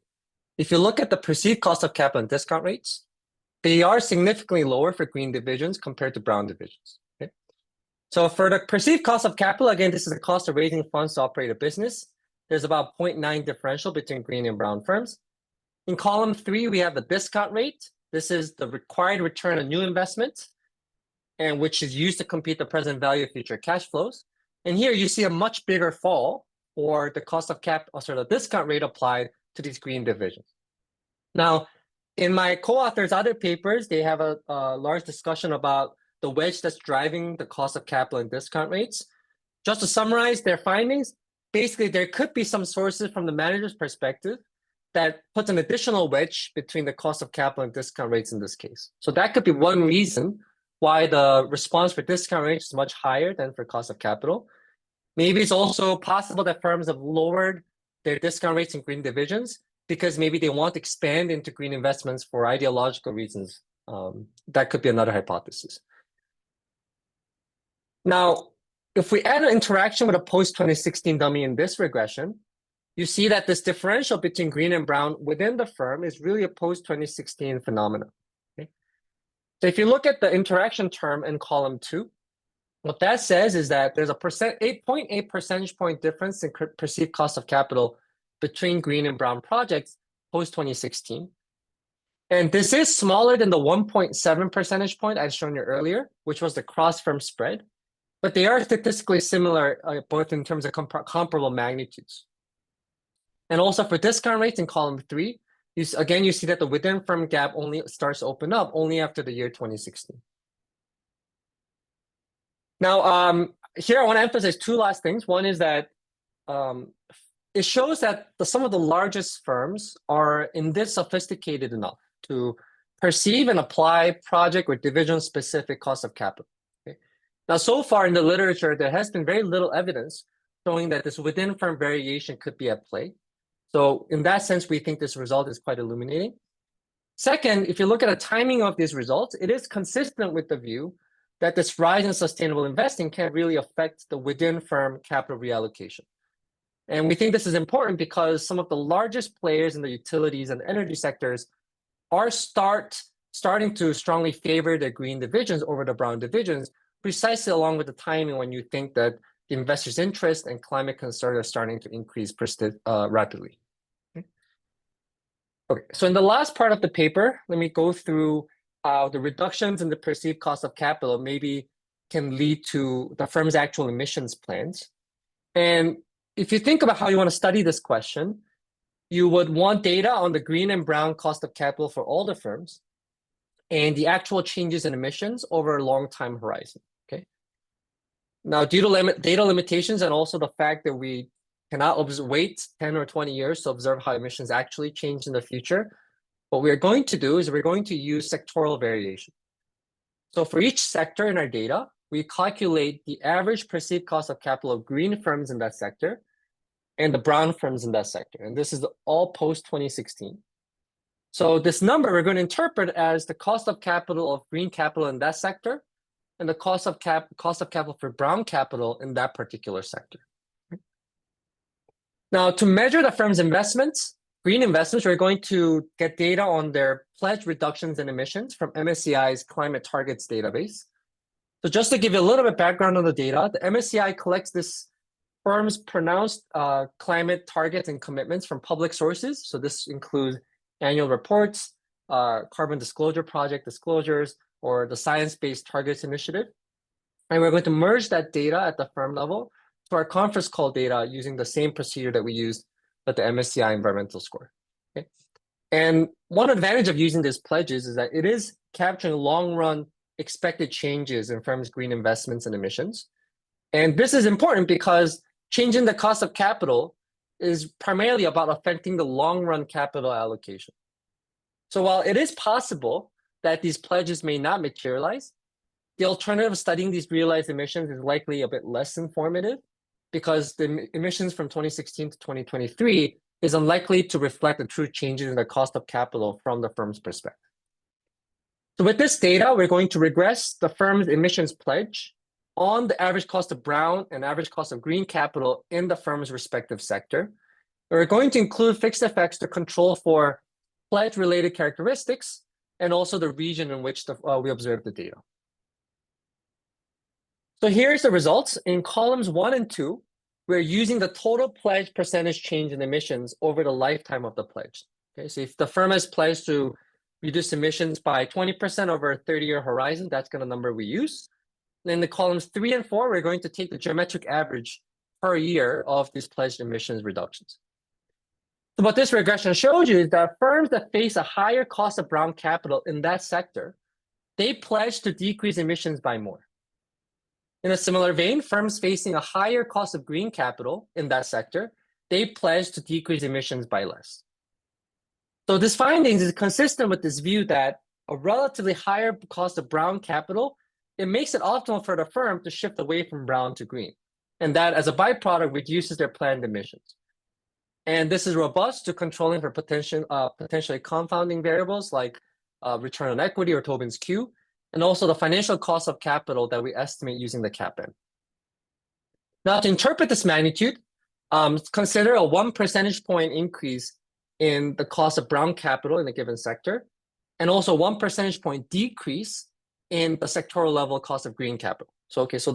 if you look at the perceived cost of capital and discount rates, they are significantly lower for green divisions compared to brown divisions. Okay? So for the perceived cost of capital, again, this is the cost of raising funds to operate a business. There's about 0.9 differential between green and brown firms. In column 3, we have the discount rate. This is the required return on new investment, and which is used to compute the present value of future cash flows. And here you see a much bigger fall for the cost of the discount rate applied to these green divisions. Now, in my co-authors' other papers, they have a large discussion about the wedge that's driving the cost of capital and discount rates. Just to summarize their findings, basically there could be some sources from the manager's perspective that puts an additional wedge between the cost of capital and discount rates in this case. So that could be one reason why the response for discount rates is much higher than for cost of capital. Maybe it's also possible that firms have lowered their discount rates in green divisions because maybe they want to expand into green investments for ideological reasons. That could be another hypothesis. Now, if we add an interaction with a post-2016 dummy in this regression, you see that this differential between green and brown within the firm is really a post-2016 phenomenon. Okay? So if you look at the interaction term in column 2, what that says is that there's a 8.8 percentage point difference in perceived cost of capital between green and brown projects post-2016. And this is smaller than the 1.7 percentage point I'd shown you earlier, which was the cross-firm spread. But they are statistically similar, both in terms of comparable magnitudes. And also for discount rates in column 3, you see that the within firm gap only starts to open up only after the year 2016. Now, here I want to emphasize 2 last things. One is that it shows that some of the largest firms are indeed sophisticated enough to perceive and apply project or division-specific cost of capital. Okay? Now, so far in the literature, there has been very little evidence showing that this within-firm variation could be at play. So in that sense, we think this result is quite illuminating. Second, if you look at the timing of these results, it is consistent with the view that this rise in sustainable investing can really affect the within-firm capital reallocation. And we think this is important because some of the largest players in the utilities and energy sectors are starting to strongly favor the green divisions over the brown divisions, precisely along with the timing when you think that the investors' interest and climate concern are starting to increase rapidly. Okay, so in the last part of the paper, let me go through how the reductions in the perceived cost of capital maybe can lead to the firm's actual emissions plans. And if you think about how you want to study this question, you would want data on the green and brown cost of capital for all the firms and the actual changes in emissions over a long time horizon. Okay. Now, due to data limitations and also the fact that we cannot wait 10 or 20 years to observe how emissions actually change in the future, what we're going to do is we're going to use sectoral variation. So for each sector in our data, we calculate the average perceived cost of capital of green firms in that sector and the brown firms in that sector. And this is all post-2016. So this number we're going to interpret as the cost of capital of green capital in that sector and the cost of capital for brown capital in that particular sector. Now, to measure the firm's investments, green investments, we're going to get data on their pledge reductions and emissions from MSCI's climate targets database. So just to give you a little bit background on the data, the MSCI collects this firm's pronounced climate targets and commitments from public sources. So this includes annual reports, carbon disclosure project disclosures, or the Science-Based Targets Initiative. And we're going to merge that data at the firm level to our conference call data using the same procedure that we used with the MSCI environmental score. Okay? And one advantage of using these pledges is that it is capturing long-run expected changes in firms' green investments and emissions. And this is important because changing the cost of capital is primarily about affecting the long-run capital allocation. So while it is possible that these pledges may not materialize, the alternative of studying these realized emissions is likely a bit less informative because the emissions from 2016 to 2023 is unlikely to reflect the true changes in the cost of capital from the firm's perspective. So with this data, we're going to regress the firm's emissions pledge on the average cost of brown and average cost of green capital in the firm's respective sector. We're going to include fixed effects to control for pledge-related characteristics and also the region in which we observe the data. So here's the results. In columns 1 and 2, we're using the total pledge percentage change in emissions over the lifetime of the pledge. Okay, so if the firm has pledged to reduce emissions by 20% over a 30-year horizon, that's the number we use. And in the columns 3 and 4, we're going to take the geometric average per year of these pledged emissions reductions. So what this regression shows you is that firms that face a higher cost of brown capital in that sector, they pledge to decrease emissions by more. In a similar vein, firms facing a higher cost of green capital in that sector, they pledge to decrease emissions by less. So this findings is consistent with this view that a relatively higher cost of brown capital, it makes it optimal for the firm to shift away from brown to green, and that as a byproduct reduces their planned emissions. And this is robust to controlling for potentially confounding variables like return on equity or Tobin's Q, and also the financial cost of capital that we estimate using the CAPM. Now, to interpret this magnitude, consider a 1 percentage point increase in the cost of brown capital in a given sector, and also 1 percentage point decrease in the sectoral level cost of green capital. So, okay, so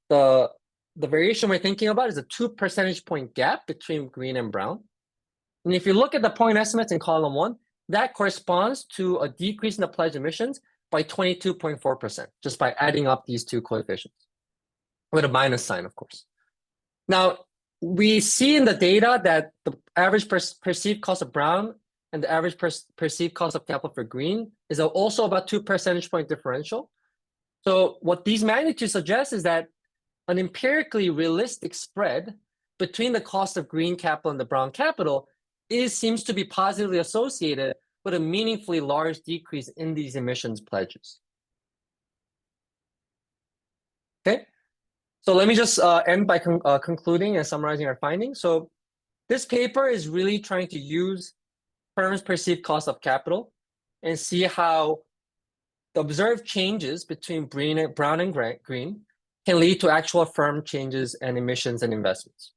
the variation we're thinking about is a 2 percentage point gap between green and brown. And if you look at the point estimates in column 1, that corresponds to a decrease in the pledged emissions by 22.4%, just by adding up these two coefficients, with a minus sign, of course. Now, we see in the data that the average perceived cost of brown and the average perceived cost of capital for green is also about 2 percentage point differential. So what these magnitudes suggest is that an empirically realistic spread between the cost of green capital and the brown capital seems to be positively associated with a meaningfully large decrease in these emissions pledges. Okay, so let me just end by concluding and summarizing our findings. So this paper is really trying to use firms' perceived cost of capital and see how the observed changes between brown and green can lead to actual firm changes and emissions and investments.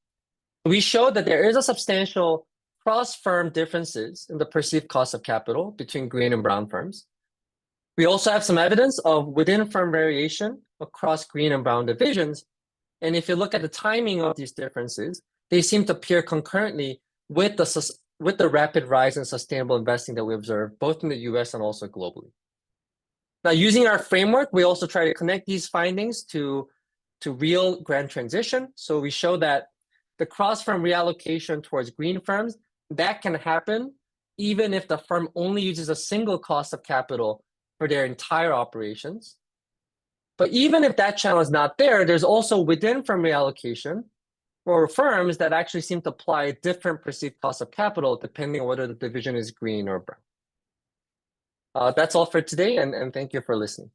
We showed that there is a substantial cross-firm differences in the perceived cost of capital between green and brown firms. We also have some evidence of within-firm variation across green and brown divisions. And if you look at the timing of these differences, they seem to appear concurrently with the rapid rise in sustainable investing that we observe both in the US and also globally. Now, using our framework, we also try to connect these findings to real grand transition. So we show that the cross-firm reallocation towards green firms, that can happen even if the firm only uses a single cost of capital for their entire operations. But even if that channel is not there, there's also within firm reallocation for firms that actually seem to apply a different perceived cost of capital depending on whether the division is green or brown. That's all for today, and thank you for listening.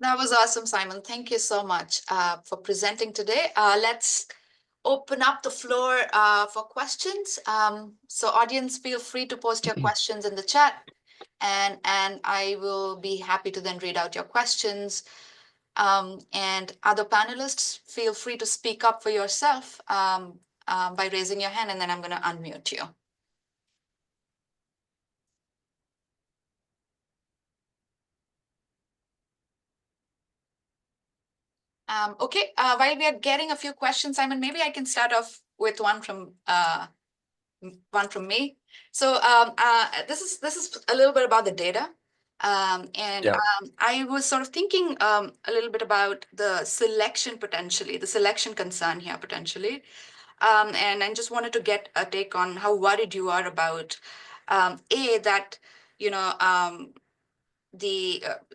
That was awesome, Simon. Thank you so much for presenting today. Let's open up the floor for questions. So audience, feel free to post your questions in the chat, and I will be happy to then read out your questions. And other panelists, feel free to speak up for yourself by raising your hand, and then I'm going to unmute you. Okay, while we are getting a few questions, Simon, maybe I can start off with one from me. So this is a little bit about the data. I was sort of thinking a little bit about the selection potentially, the selection concern here potentially. And I just wanted to get a take on how worried you are about, that,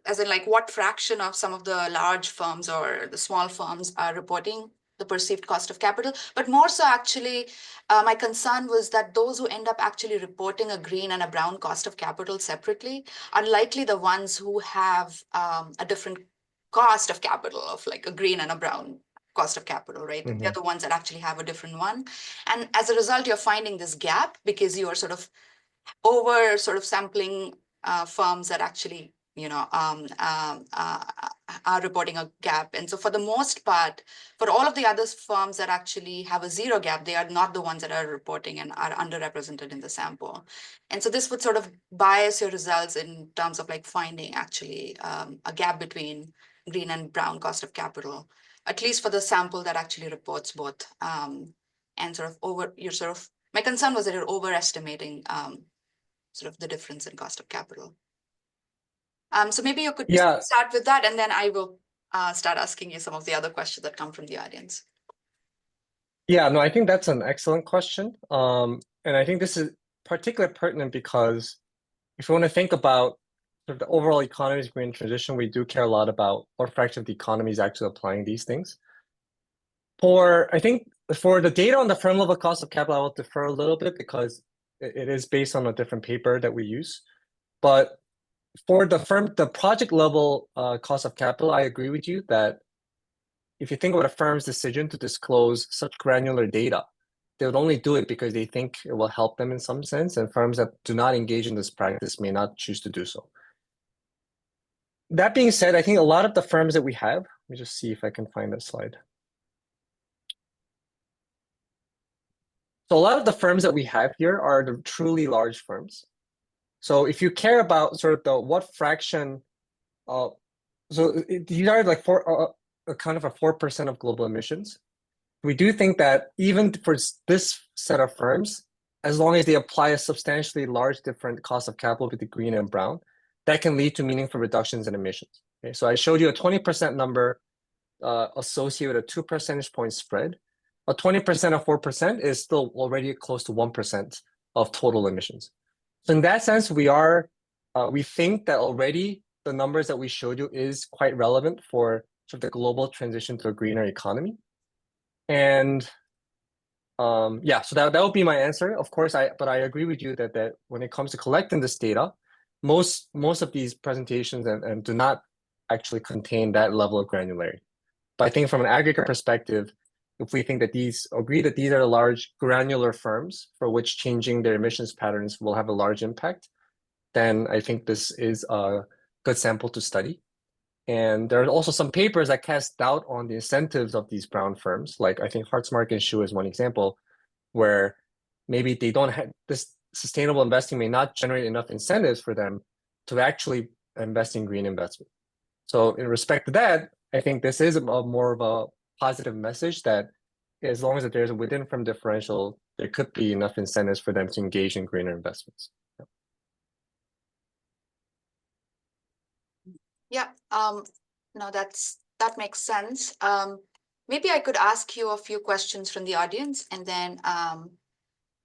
as in like what fraction of some of the large firms or the small firms are reporting the perceived cost of capital, but more so actually, my concern was that those who end up actually reporting a green and a brown cost of capital separately are likely the ones who have a different cost of capital of like a green and a brown cost of capital, right? They're the ones that actually have a different one. And as a result, you're finding this gap because you are sort of over sort of sampling firms that actually are reporting a gap. And so for the most part, for all of the other firms that actually have a zero gap, they are not the ones that are reporting and are underrepresented in the sample. And so this would sort of bias your results in terms of like finding actually a gap between green and brown cost of capital, at least for the sample that actually reports both. And sort of my concern was that you're overestimating sort of the difference in cost of capital. So maybe you could start with that, and then I will start asking you some of the other questions that come from the audience. Yeah, no, I think that's an excellent question. And I think this is particularly pertinent because if you want to think about sort of the overall economy's green transition, we do care a lot about what fraction of the economy is actually applying these things. I think for the data on the firm level cost of capital, I will defer a little bit because it is based on a different paper that we use. But for the project level cost of capital, I agree with you that if you think about a firm's decision to disclose such granular data, they would only do it because they think it will help them in some sense, and firms that do not engage in this practice may not choose to do so. That being said, I think a lot of the firms that we have, let me just see if I can find that slide. So a lot of the firms that we have here are the truly large firms. So if you care about sort of what fraction, these are like kind of a 4% of global emissions. We do think that even for this set of firms, as long as they apply a substantially large different cost of capital with the green and brown, that can lead to meaningful reductions in emissions. Okay, so I showed you a 20% number associated with a 2 percentage point spread. A 20% of 4% is still already close to 1% of total emissions. So in that sense, we think that already the numbers that we showed you is quite relevant for sort of the global transition to a greener economy. And yeah, so that would be my answer. Of course, but I agree with you that when it comes to collecting this data, most of these presentations and do not actually contain that level of granularity. But I think from an aggregate perspective, if we think that these are the large granular firms for which changing their emissions patterns will have a large impact, then I think this is a good sample to study. And there are also some papers that cast doubt on the incentives of these brown firms. Like I think Hartzmark and Shu is one example where maybe they don't have this sustainable investing may not generate enough incentives for them to actually invest in green investment. So in respect to that, I think this is more of a positive message that as long as there's a within firm differential, there could be enough incentives for them to engage in greener investments. Yeah, no, that makes sense. Maybe I could ask you a few questions from the audience, and then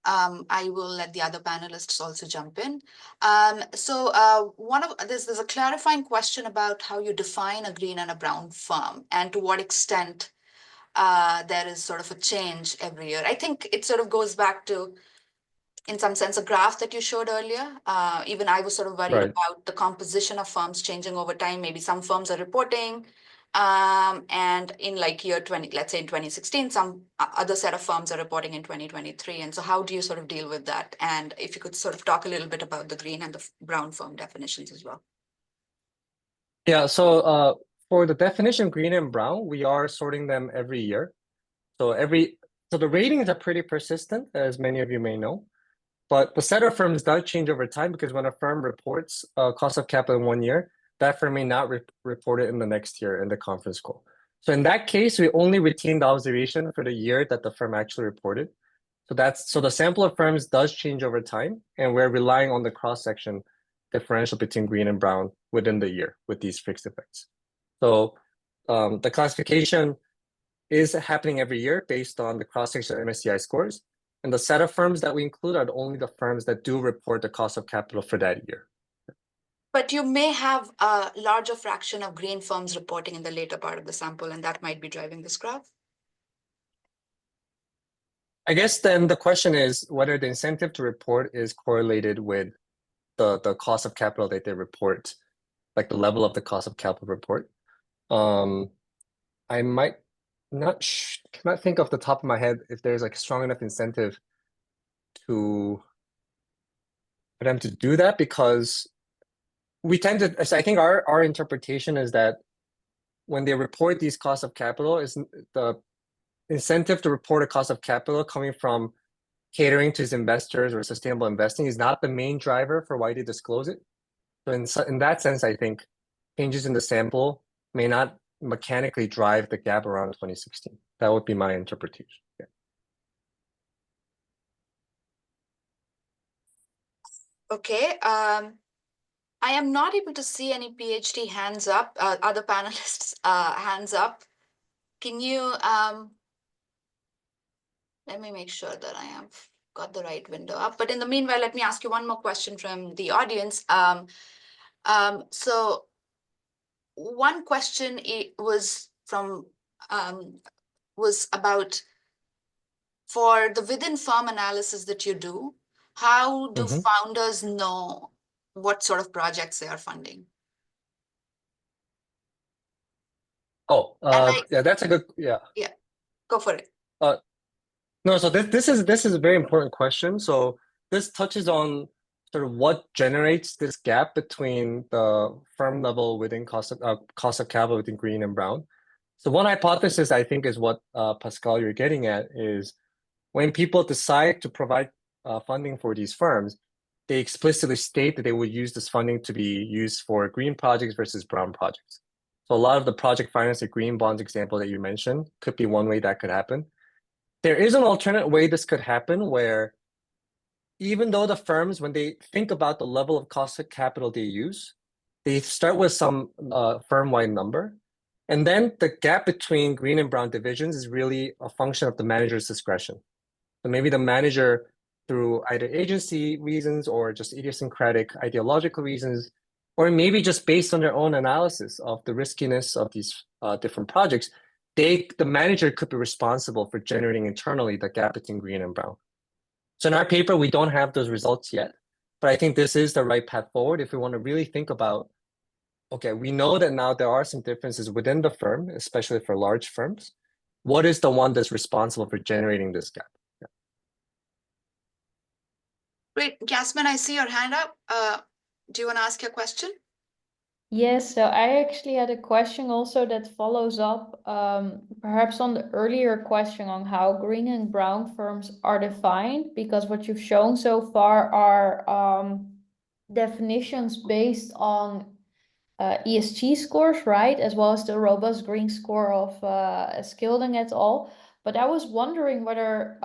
I will let the other panelists also jump in. So there's a clarifying question about how you define a green and a brown firm, and to what extent there is sort of a change every year. I think it sort of goes back to, in some sense, a graph that you showed earlier. Even I was sort of worried about the composition of firms changing over time. Maybe some firms are reporting, and in like year 20, let's say in 2016, some other set of firms are reporting in 2023. And so how do you sort of deal with that? And if you could sort of talk a little bit about the green and the brown firm definitions as well. Yeah, so for the definition green and brown, we are sorting them every year. So the ratings are pretty persistent, as many of you may know. But the set of firms does change over time because when a firm reports cost of capital in 1 year, that firm may not report it in the next year in the conference call. So in that case, we only retain the observation for the year that the firm actually reported. So the sample of firms does change over time, and we're relying on the cross-section differential between green and brown within the year with these fixed effects. So the classification is happening every year based on the cross-section MSCI scores. And the set of firms that we include are only the firms that do report the cost of capital for that year. But you may have a larger fraction of green firms reporting in the later part of the sample, and that might be driving this graph. I guess then the question is whether the incentive to report is correlated with the cost of capital that they report, like the level of the cost of capital report. I might cannot think off the top of my head if there's like strong enough incentive for them to do that, because we tend to, so I think our interpretation is that when they report these costs of capital, is the incentive to report a cost of capital coming from catering to its investors or sustainable investing is not the main driver for why they disclose it. So in that sense, I think changes in the sample may not mechanically drive the gap around 2016. That would be my interpretation. Yeah. Okay. I am not able to see any PhD hands up, other panelists hands up. Can you, let me make sure that I have got the right window up. But in the meanwhile, let me ask you one more question from the audience. So one question was about, for the within firm analysis that you do, how do founders know what sort of projects they are funding? Oh, yeah, that's a good, yeah. Yeah, go for it. No, so this is a very important question. So this touches on sort of what generates this gap between the firm level within cost of capital within green and brown. So one hypothesis I think is what Pascal you're getting at is when people decide to provide funding for these firms, they explicitly state that they would use this funding to be used for green projects versus brown projects. So a lot of the project finance or green bonds example that you mentioned could be one way that could happen. There is an alternate way this could happen where even though the firms, when they think about the level of cost of capital they use, they start with some firm-wide number. And then the gap between green and brown divisions is really a function of the manager's discretion. So maybe the manager, through either agency reasons or just idiosyncratic ideological reasons, or maybe just based on their own analysis of the riskiness of these different projects, the manager could be responsible for generating internally the gap between green and brown. So in our paper, we don't have those results yet, but I think this is the right path forward if we want to really think about, okay, we know that now there are some differences within the firm, especially for large firms. What is the one that's responsible for generating this gap? Yeah. Great. Yasmin, I see your hand up. Do you want to ask your question? Yes, so I actually had a question also that follows up perhaps on the earlier question on how green and brown firms are defined, because what you've shown so far are definitions based on ESG scores, right? As well as the robust green score of Skilding et al. But I was wondering whether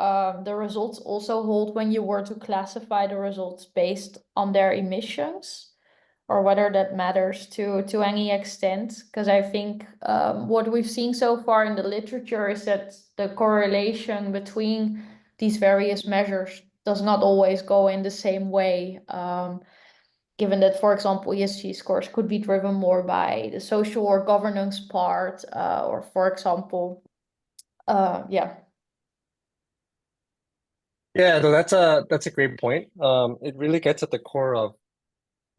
the results also hold when you were to classify the results based on their emissions, or whether that matters to any extent. Because I think what we've seen so far in the literature is that the correlation between these various measures does not always go in the same way. Given that, for example, ESG scores could be driven more by the social or governance part, or for example, yeah. Yeah, so that's a great point. It really gets at the core of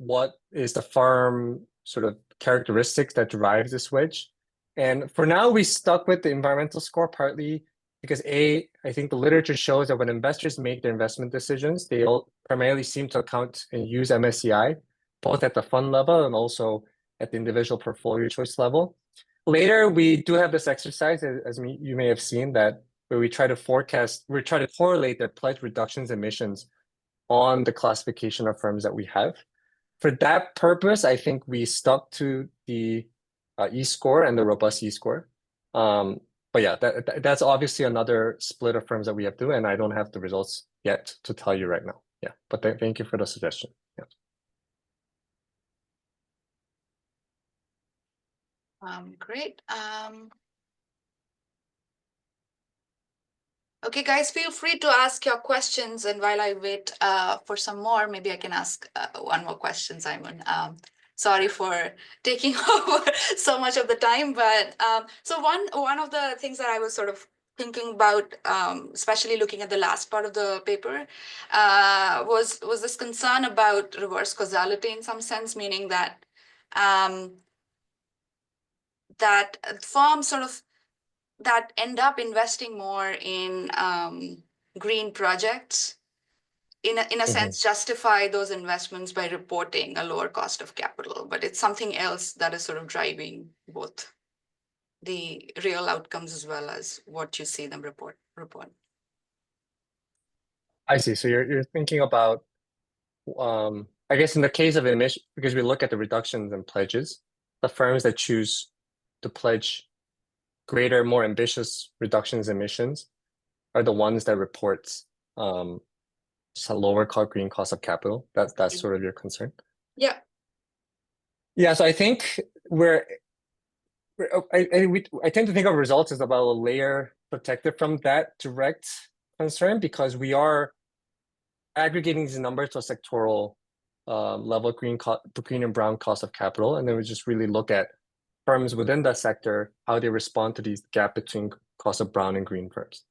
what is the firm sort of characteristics that drives this wedge. And for now, we stuck with the environmental score partly because I think the literature shows that when investors make their investment decisions, they all primarily seem to account and use MSCI, both at the fund level and also at the individual portfolio choice level. later we do have this exercise, you may have seen, that where we try to correlate their pledge reductions emissions on the classification of firms that we have. For that purpose, I think we stuck to the E-score and the robust E-score. But yeah, that's obviously another split of firms that we have to do, and I don't have the results yet to tell you right now. Yeah, but thank you for the suggestion. Yeah. Great. Okay, guys, feel free to ask your questions, and while I wait for some more, maybe I can ask one more question, Simon. Sorry for taking over so much of the time, but so one of the things that I was sort of thinking about, especially looking at the last part of the paper, was this concern about reverse causality in some sense, meaning that that firms sort of that end up investing more in green projects, in a sense, justify those investments by reporting a lower cost of capital, but it's something else that is sort of driving both the real outcomes as well as what you see them report. I see. So you're thinking about, I guess in the case of emission, because we look at the reductions in pledges, the firms that choose to pledge greater, more ambitious reductions in emissions are the ones that report just a lower green cost of capital. That's sort of your concern. Yeah. Yeah. So I think I tend to think of results as about a layer protected from that direct concern, because we are aggregating these numbers to a sectoral level, green and brown cost of capital, and then we just really look at firms within that sector, how they respond to these gap between cost of brown and green firms.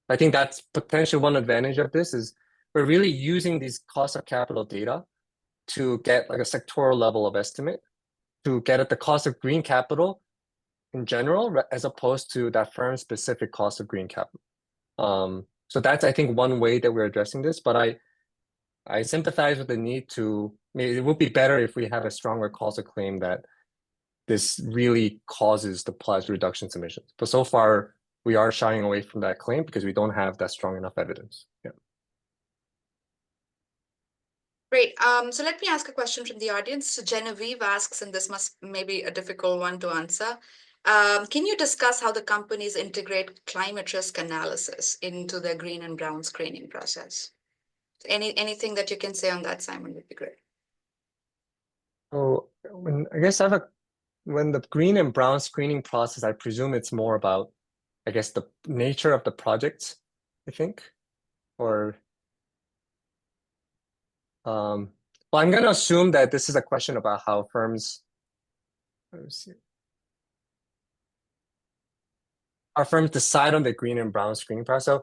I think that's potentially one advantage of this, is we're really using these cost of capital data to get like a sectoral level of estimate, to get at the cost of green capital in general, as opposed to that firm specific cost of green capital. So that's, I think, one way that we're addressing this, but I sympathize with the need to, maybe it would be better if we have a stronger cause of claim that this really causes the pledge reductions emissions. But so far, we are shying away from that claim because we don't have that strong enough evidence. Yeah. Great. So let me ask a question from the audience. So Genevieve asks, and this must maybe a difficult one to answer. Can you discuss how the companies integrate climate risk analysis into their green and brown screening process? Anything that you can say on that, Simon, would be great. So when the green and brown screening process, I presume it's more about, I guess, the nature of the project, I think, or well, I'm going to assume that this is a question about how firms, decide on the green and brown screening process. So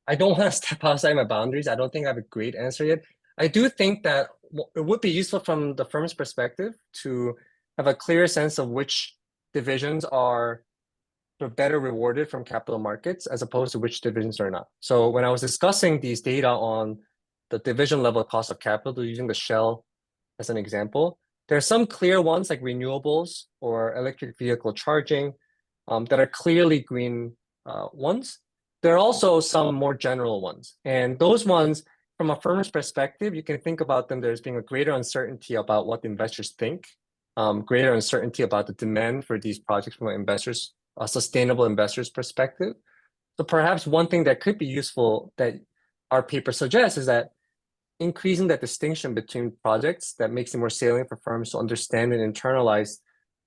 I don't want to step outside my boundaries. I don't think I have a great answer yet. I do think that it would be useful from the firm's perspective to have a clear sense of which divisions are better rewarded from capital markets as opposed to which divisions are not. So when I was discussing these data on the division level cost of capital, using the Shell as an example, there are some clear ones like renewables or electric vehicle charging that are clearly green ones. There are also some more general ones. And those ones, from a firm's perspective, you can think about them there's being a greater uncertainty about what investors think, greater uncertainty about the demand for these projects from investors, a sustainable investors' perspective. So perhaps one thing that could be useful that our paper suggests is that increasing that distinction between projects that makes it more salient for firms to understand and internalize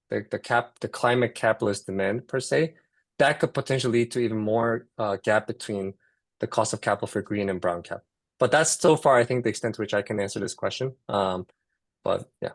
the climate capitalist demand per se, that could potentially lead to even more gap between the cost of capital for green and brown capital. But that's so far, I think, the extent to which I can answer this question. But yeah.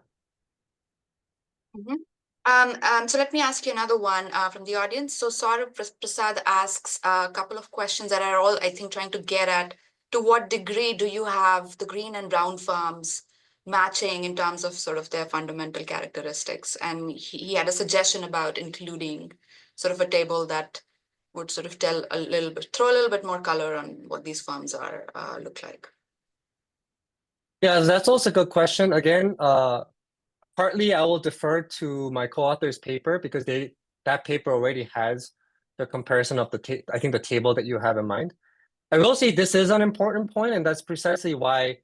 So let me ask you another one from the audience. So Saurabh Prasad asks a couple of questions that are all, I think, trying to get at to what degree do you have the green and brown firms matching in terms of sort of their fundamental characteristics? And he had a suggestion about including sort of a table that would sort of throw a little bit more color on what these firms are look like. Yeah, that's also a good question. Again, partly I will defer to my co-author's paper because they that paper already has the comparison of I think the table that you have in mind. I will say this is an important point, and that's precisely why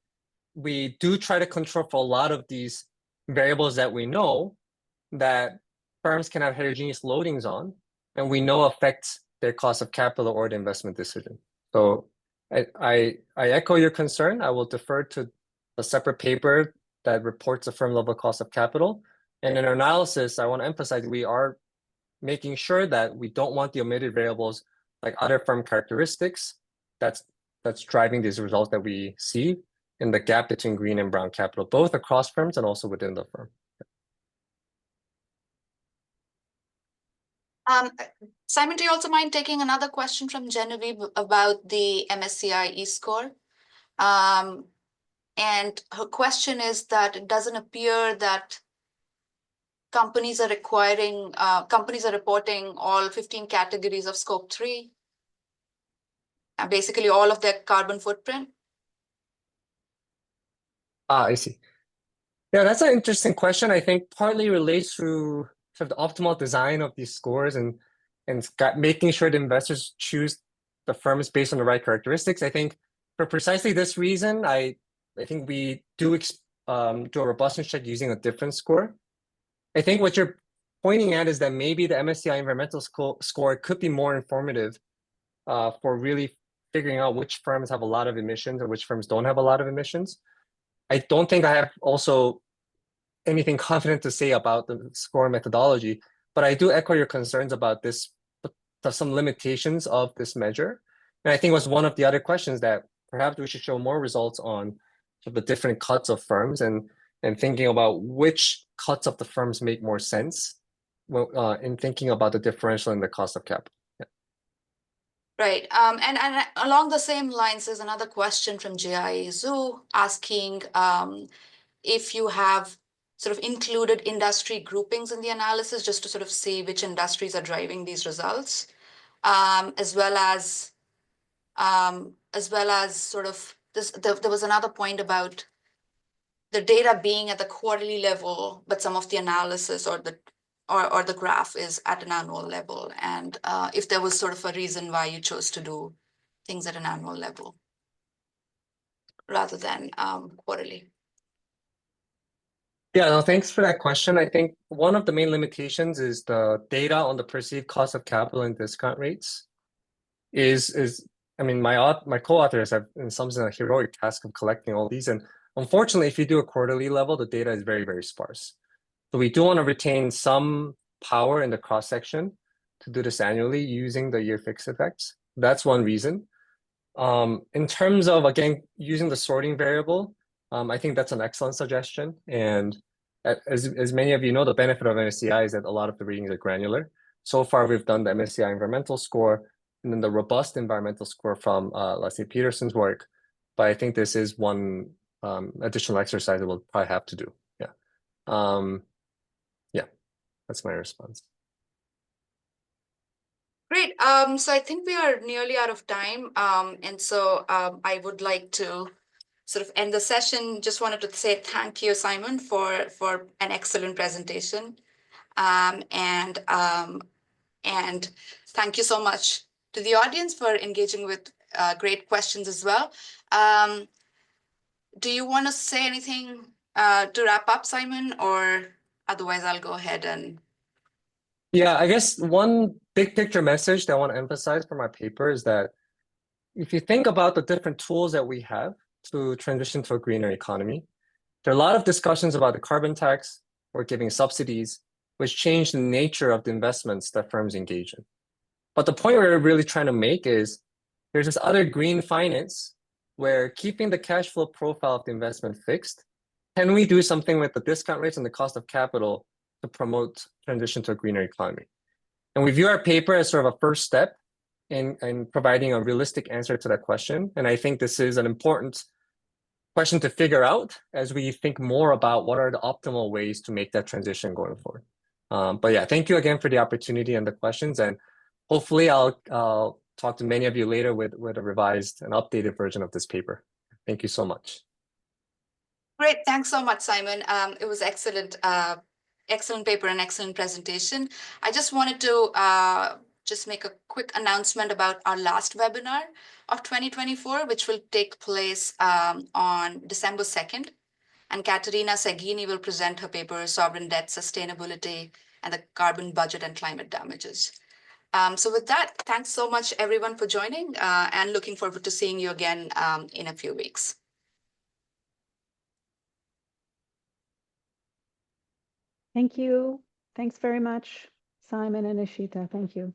we do try to control for a lot of these variables that we know that firms can have heterogeneous loadings on, and we know affects their cost of capital or the investment decision. So I echo your concern. I will defer to a separate paper that reports the firm level cost of capital. And in our analysis, I want to emphasize we are making sure that we don't want the omitted variables like other firm characteristics that's driving these results that we see in the gap between green and brown capital, both across firms and also within the firm. Simon, do you also mind taking another question from Genevieve about the MSCI e-score? And her question is that it doesn't appear that companies are reporting all 15 categories of scope 3, basically all of their carbon footprint. I see. Yeah, that's an interesting question. I think partly relates to sort of the optimal design of these scores and making sure the investors choose the firms based on the right characteristics. I think for precisely this reason, I think we do a robustness check using a different score. I think what you're pointing at is that maybe the MSCI environmental score could be more informative for really figuring out which firms have a lot of emissions or which firms don't have a lot of emissions. I don't think I have also anything confident to say about the score methodology, but I do echo your concerns about this, some limitations of this measure. And I think it was one of the other questions that perhaps we should show more results on the different cuts of firms and thinking about which cuts of the firms make more sense in thinking about the differential in the cost of capital. Yeah. Right. And along the same lines, there's another question from J.I. Zhu asking if you have sort of included industry groupings in the analysis just to sort of see which industries are driving these results, as well as sort of this. There was another point about the data being at the quarterly level, but some of the analysis or the graph is at an annual level, and if there was sort of a reason why you chose to do things at an annual level rather than quarterly. Yeah, no, thanks for that question. I think one of the main limitations is the data on the perceived cost of capital and discount rates I mean, my co-authors have in some sense a heroic task of collecting all these. And unfortunately, if you do a quarterly level, the data is very, very sparse. So we do want to retain some power in the cross-section to do this annually using the year fixed effects. That's one reason. In terms of, again, using the sorting variable, I think that's an excellent suggestion. And as many of you know, the benefit of MSCI is that a lot of the readings are granular. So far, we've done the MSCI environmental score and then the robust environmental score from, let's say, Peterson's work. But I think this is one additional exercise that we'll probably have to do. Yeah. Yeah, that's my response. Great. So I think we are nearly out of time. And so I would like to sort of end the session. Just wanted to say thank you, Simon, for an excellent presentation. And thank you so much to the audience for engaging with great questions as well. Do you want to say anything to wrap up, Simon, or otherwise I'll go ahead and... Yeah, I guess one big picture message that I want to emphasize for my paper is that if you think about the different tools that we have to transition to a greener economy, there are a lot of discussions about the carbon tax or giving subsidies, which change the nature of the investments that firms engage in. But the point we're really trying to make is there's this other green finance where keeping the cash flow profile of the investment fixed, can we do something with the discount rates and the cost of capital to promote transition to a greener economy? And we view our paper as sort of a first step in providing a realistic answer to that question. And I think this is an important question to figure out as we think more about what are the optimal ways to make that transition going forward. But yeah, thank you again for the opportunity and the questions. And hopefully I'll talk to many of you later with a revised and updated version of this paper. Thank you so much. Great. Thanks so much, Simon. It was excellent excellent paper and excellent presentation. I just wanted to just make a quick announcement about our last webinar of 2024, which will take place on December 2nd. And Katerina Seghini will present her paper, Sovereign Debt Sustainability and the Carbon Budget and Climate Damages. So with that, thanks so much, everyone, for joining, and looking forward to seeing you again in a few weeks. Thank you. Thanks very much, Simon and Ishita. Thank you.